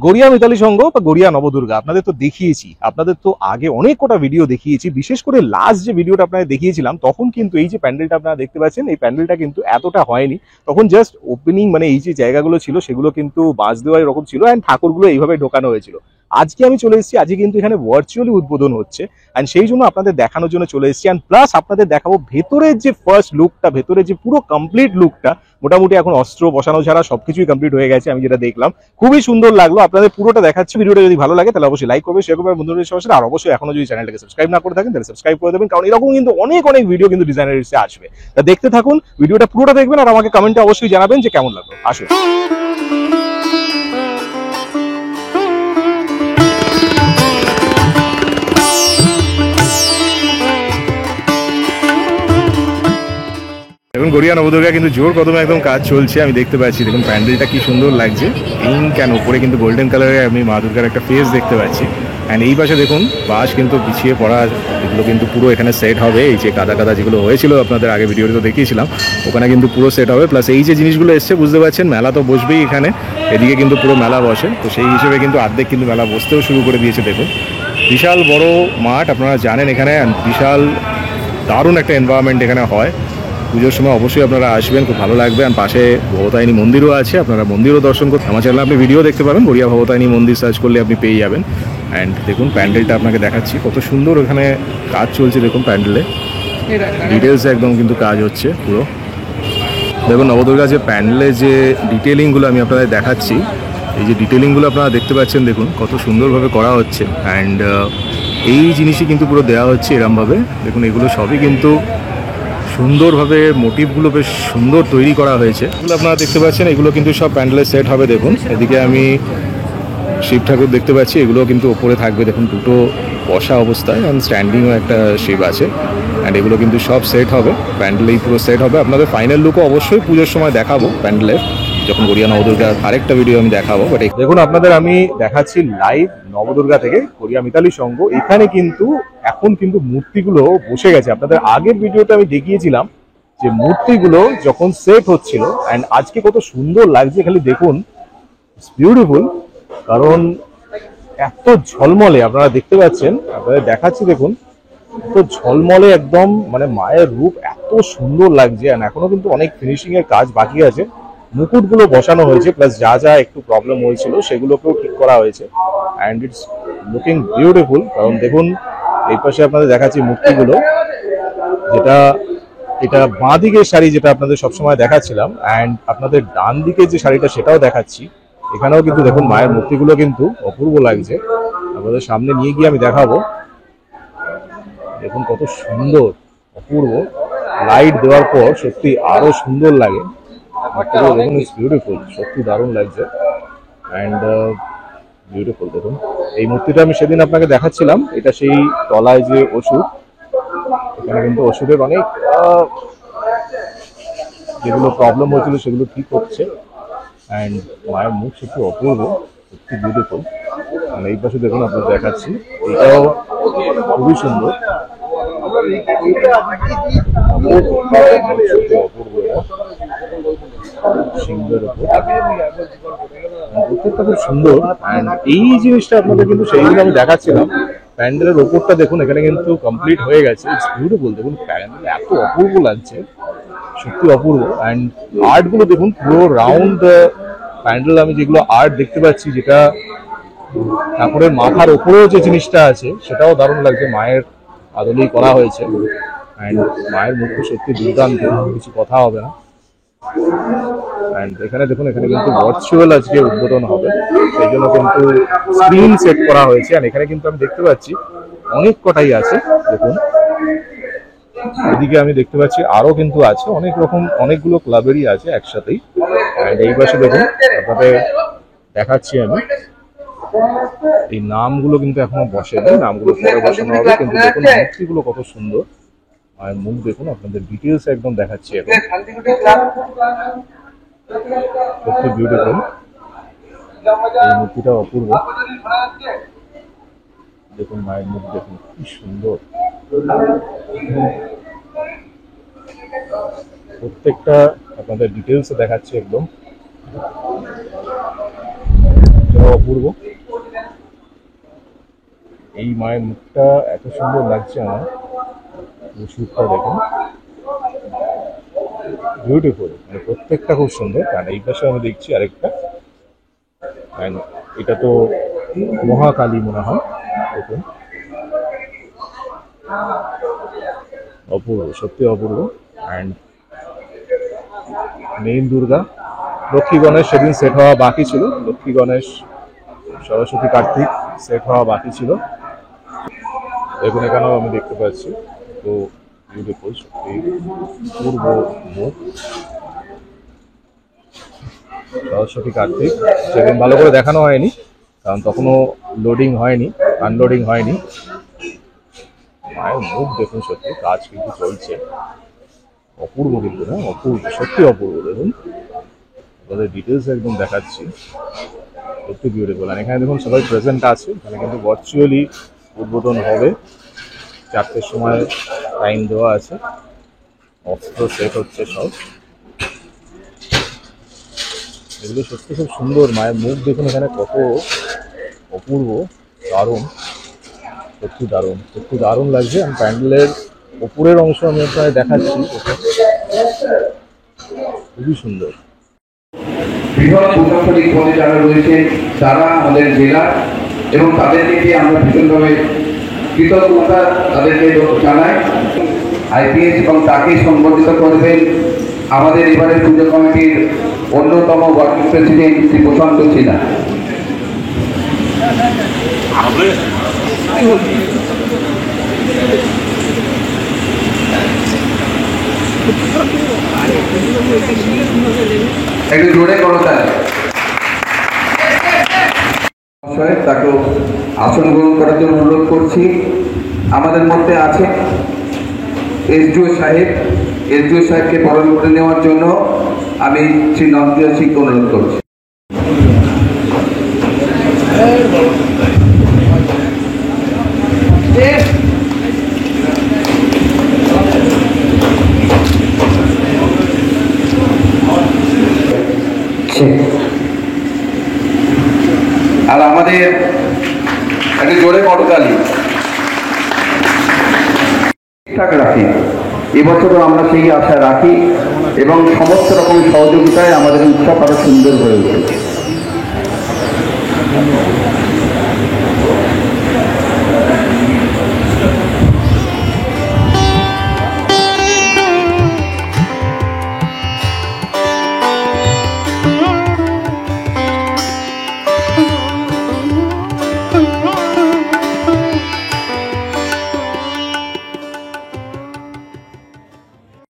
গড়িয়া মিতালি সংঘ বা গড়িয়া নবদুর্গা আপনাদের তো দেখিয়েছি, আপনাদের তো আগে অনেক কটা ভিডিও দেখিয়েছি। বিশেষ করে লাস্ট যে ভিডিওটা আপনাদের দেখিয়েছিলাম তখন কিন্তু এই যে প্যান্ডেলটা আপনারা দেখতে পাচ্ছেন, এই প্যান্ডেলটা কিন্তু এতটা হয়নি। তখন জাস্ট ওপেনিং, মানে এই যে জায়গাগুলো ছিল সেগুলো কিন্তু বাঁশ দেওয়া এরকম ছিল, অ্যান্ড ঠাকুরগুলো এইভাবে ঢোকানো হয়েছিল। আজকে আমি চলে এসেছি, আজকে কিন্তু এখানে ভার্চুয়ালি উদ্বোধন হচ্ছে, অ্যান্ড সেই জন্য আপনাদের দেখানোর জন্য চলে এসেছি। অ্যান্ড প্লাস আপনাদের দেখাবো ভেতরের যে ফার্স্ট লুকটা, ভেতরে যে পুরো কমপ্লিট লুকটা। মোটামুটি এখন অস্ত্র বসানো ছাড়া সবকিছুই কমপ্লিট হয়ে গেছে, আমি যেটা দেখলাম খুবই সুন্দর লাগলো। আপনাদের পুরোটা দেখাচ্ছি। ভিডিওটা যদি ভালো লাগে তাহলে অবশ্যই লাইক করবে, শেয়ার করবে বন্ধুদের সাথে, আর অবশ্যই এখনো যদি চ্যানেলটাকে সাবস্ক্রাইব না করে থাকেন তাহলে সাবস্ক্রাইব করে দেবেন, কারণ এরকম কিন্তু অনেক অনেক ভিডিও কিন্তু ডিজাইনার এসে আসবে। তা দেখতে থাকুন, ভিডিওটা পুরোটা দেখবেন আর আমাকে কমেন্টে অবশ্যই জানাবেন যে কেমন লাগলো। আসুন। এখন গড়িয়া নবদুর্গা কিন্তু জোর কদমে একদম কাজ চলছে, আমি দেখতে পাচ্ছি। দেখুন প্যান্ডেলটা কি সুন্দর লাগছে, পিঙ্ক অ্যান্ড উপরে কিন্তু গোল্ডেন কালারে আমি মা দুর্গার একটা ফেস দেখতে পাচ্ছি। অ্যান্ড এই পাশে দেখুন বাঁশ কিন্তু পিছিয়ে পড়া, এগুলো কিন্তু পুরো এখানে সেট হবে। এই যে কাদা কাদা যেগুলো হয়েছিল আপনাদের আগে ভিডিওতে তো দেখিয়েছিলাম, ওখানে কিন্তু পুরো সেট হবে। প্লাস এই যে জিনিসগুলো এসছে, বুঝতে পারছেন মেলা তো বসবেই এখানে, এদিকে কিন্তু পুরো মেলা বসে, তো সেই হিসেবে কিন্তু অর্ধেক কিন্তু মেলা বসতেও শুরু করে দিয়েছে। দেখুন বিশাল বড় মাঠ, আপনারা জানেন এখানে বিশাল দারুণ একটা এনভায়রনমেন্ট এখানে হয়। পুজোর সময় অবশ্যই আপনারা আসবেন, খুব ভালো লাগবে। আর পাশে ভবতারিণী মন্দিরও আছে, আপনারা মন্দিরও দর্শন করতে আমার চ্যানেলে আপনি ভিডিও দেখতে পাবেন, গড়িয়া ভবতারিণী মন্দির সার্চ করলে আপনি পেয়ে যাবেন। অ্যান্ড দেখুন প্যান্ডেলটা আপনাকে দেখাচ্ছি, কত সুন্দর ওখানে কাজ চলছে। দেখুন প্যান্ডেলে ডিটেলস একদম কিন্তু কাজ হচ্ছে পুরো। দেখুন নবদুর্গা যে প্যান্ডেলের যে ডিটেলিংগুলো আমি আপনাদের দেখাচ্ছি, এই যে ডিটেলিংগুলো আপনারা দেখতে পাচ্ছেন, দেখুন কত সুন্দরভাবে করা হচ্ছে। অ্যান্ড এই জিনিসই কিন্তু পুরো দেওয়া হচ্ছে এরমভাবে। দেখুন এগুলো সবই কিন্তু সুন্দরভাবে মোটিভগুলো বেশ সুন্দর তৈরি করা হয়েছে। এগুলো আপনারা দেখতে পাচ্ছেন, এগুলো কিন্তু সব প্যান্ডেলে সেট হবে। দেখুন এদিকে আমি শিব ঠাকুর দেখতে পাচ্ছি, এগুলো কিন্তু ওপরে থাকবে। দেখুন দুটো বসা অবস্থায়, অ্যান্ড স্ট্যান্ডিংও একটা শিব আছে। অ্যান্ড এগুলো কিন্তু সব সেট হবে, প্যান্ডেলেই পুরো সেট হবে। আপনাদের ফাইনাল লুকও অবশ্যই পুজোর সময় দেখাবো প্যান্ডেলের, যখন গড়িয়া নবদুর্গার আরেকটা ভিডিও আমি দেখাবো। বাট দেখুন আপনাদের আমি দেখাচ্ছি লাইভ নবদুর্গা থেকে গড়িয়া মিতালি সংঘ। এখানে কিন্তু এখন কিন্তু মূর্তিগুলো বসে গেছে। আপনাদের আগের ভিডিওতে আমি দেখিয়েছিলাম যে মূর্তিগুলো যখন সেট হচ্ছিল, অ্যান্ড আজকে কত সুন্দর লাগছে খালি দেখুন, ইটস বিউটিফুল। কারণ এত ঝলমলে আপনারা দেখতে পাচ্ছেন, আপনাদের দেখাচ্ছি দেখুন এত ঝলমলে একদম, মানে মায়ের রূপ এত সুন্দর লাগছে। আর এখনো কিন্তু অনেক ফিনিশিং এর কাজ বাকি আছে। মুকুটগুলো বসানো হয়েছে, প্লাস যা যা একটু প্রবলেম হয়েছিল সেগুলোকেও ঠিক করা হয়েছে, অ্যান্ড ইটস লুকিং বিউটিফুল। কারণ দেখুন এই পাশে আপনাদের দেখাচ্ছি মূর্তিগুলো, যেটা এটা বাঁ দিকের শাড়ি যেটা আপনাদের সবসময় দেখাচ্ছিলাম, অ্যান্ড আপনাদের ডান দিকের যে শাড়িটা সেটাও দেখাচ্ছি। এখানেও কিন্তু দেখুন মায়ের মূর্তিগুলো কিন্তু অপূর্ব লাগছে। আপনাদের সামনে নিয়ে গিয়ে আমি দেখাবো। দেখুন কত সুন্দর, অপূর্ব। লাইট দেওয়ার পর সত্যি আরো সুন্দর লাগে। দেখুন ইটস বিউটিফুল, সত্যি দারুণ লাগছে, অ্যান্ড বিউটিফুল। দেখুন এই মূর্তিটা আমি সেদিন আপনাকে দেখাচ্ছিলাম, এটা সেই তলায় যে ওষুধ, এখানে কিন্তু ওষুধের অনেক যেগুলো প্রবলেম হয়েছিল সেগুলো ঠিক হচ্ছে। অ্যান্ড মায়ের মুখ সত্যি অপূর্ব, সত্যি বিউটিফুল। মানে এই পাশে দেখুন আপনাদের দেখাচ্ছি, এটাও খুবই সুন্দর, অপূর্ব। সিংহের উপর প্রত্যেকটা খুব সুন্দর। অ্যান্ড এই জিনিসটা আপনাদের কিন্তু সেই দিন আমি দেখাচ্ছিলাম, প্যান্ডেলের ওপরটা দেখুন এখানে কিন্তু কমপ্লিট হয়ে গেছে। It's beautiful. দেখুন প্যান্ডেল এত অপূর্ব লাগছে, সত্যি অপূর্ব। অ্যান্ড আর্ট গুলো দেখুন পুরো রাউন্ড প্যান্ডেল, আমি যেগুলো আর্ট দেখতে পাচ্ছি, যেটা ঠাকুরের মাথার ওপরেও যে জিনিসটা আছে সেটাও দারুণ লাগছে, মায়ের আদলেই করা হয়েছে। অ্যান্ড মায়ের মুখ সত্যি দুর্দান্ত, কিছু কথা হবে না। অ্যান্ড এখানে দেখুন এখানে কিন্তু ভার্চুয়াল আজকে উদ্বোধন হবে, সেই জন্য কিন্তু স্ক্রিন সেট করা হয়েছে। আর এখানে কিন্তু আমি দেখতে পাচ্ছি অনেক কটাই আছে। দেখুন এদিকে আমি দেখতে পাচ্ছি আরো কিন্তু আছে অনেক রকম, অনেকগুলো ক্লাবেরই আছে একসাথেই। অ্যান্ড এই পাশে দেখুন আপনাদের দেখাচ্ছি আমি, এই নামগুলো কিন্তু এখনো বসেনি, নামগুলো পরে বসানো হবে। কিন্তু দেখুন মূর্তিগুলো কত সুন্দর, মায়ের মুখ দেখুন, আপনাদের ডিটেলস একদম দেখাচ্ছি এখন। সত্যি বিউটিফুল, এই মূর্তিটা অপূর্ব। দেখুন মায়ের মুখ দেখুন কি সুন্দর, প্রত্যেকটা আপনাদের ডিটেলস দেখাচ্ছি একদম। অপূর্ব। এই মায়ের মুখটা এত সুন্দর লাগছে আমার, মুখটা দেখুন, বিউটিফুল, মানে প্রত্যেকটা খুব সুন্দর। কারণ এই পাশে আমি দেখছি আরেকটা, এটা তো মহাকালী মনে হয়, দেখুন অপূর্ব, সত্যি অপূর্ব। অ্যান্ড মেইন দুর্গা, লক্ষ্মী গণেশ সেদিন সেট হওয়া বাকি ছিল, লক্ষ্মী গণেশ সরস্বতী কার্তিক সেট হওয়া বাকি ছিল। দেখুন এখানেও আমি দেখতে পাচ্ছি, তো বিউটিফুল, সত্যি পূর্ব মুখ সরস্বতী কার্তিক। সেদিন ভালো করে দেখানো হয়নি, কারণ তখনও লোডিং হয়নি, আনলোডিং হয়নি। মায়ের মুখ দেখুন, সত্যি কাজ কিন্তু চলছে, অপূর্ব কিন্তু, না অপূর্ব, সত্যি অপূর্ব। দেখুন তাদের ডিটেলস একদম দেখাচ্ছি, সত্যি বিউটিফুল। আর এখানে দেখুন সবাই প্রেজেন্ট আছে, এখানে কিন্তু ভার্চুয়ালি উদ্বোধন হবে, 4টের সময় টাইম দেওয়া আছে, অস্ত্র সেট হচ্ছে সব। এগুলো সত্যি খুব সুন্দর, মায়ের মুখ দেখুন এখানে কত অপূর্ব, দারুণ, সত্যি দারুণ, সত্যি দারুণ লাগছে। আমি প্যান্ডেলের ওপরের অংশ আমি আপনাকে দেখাচ্ছি, খুবই সুন্দর। বৃহৎ প্রশাসনিক পদে যারা রয়েছেন তারা আমাদের জেলার, এবং তাদেরকে আমরা ভীষণভাবে কৃতজ্ঞতা তাদেরকে জানাই। আইপিএস এবং তাকে সম্বোধিত করবেন আমাদের এবারের পুজো কমিটির অন্যতম ওয়ার্কিং প্রেসিডেন্ট শ্রী প্রশান্ত সিনহা। একটু জোরে করো তাকে আসন গ্রহণ করার জন্য অনুরোধ করছি। আমাদের মধ্যে আছে এসডিও সাহেব, এসডিও সাহেবকে বরণ করে নেওয়ার জন্য আমি শ্রী নন্দিয়া সিংকে অনুরোধ করছি। আর আমাদের একটা জোরে করতালি ঠিকঠাক রাখি, এবছরও আমরা সেই আশা রাখি, এবং সমস্ত রকম সহযোগিতায় আমাদের উৎসব আরো সুন্দর হয়ে উঠে।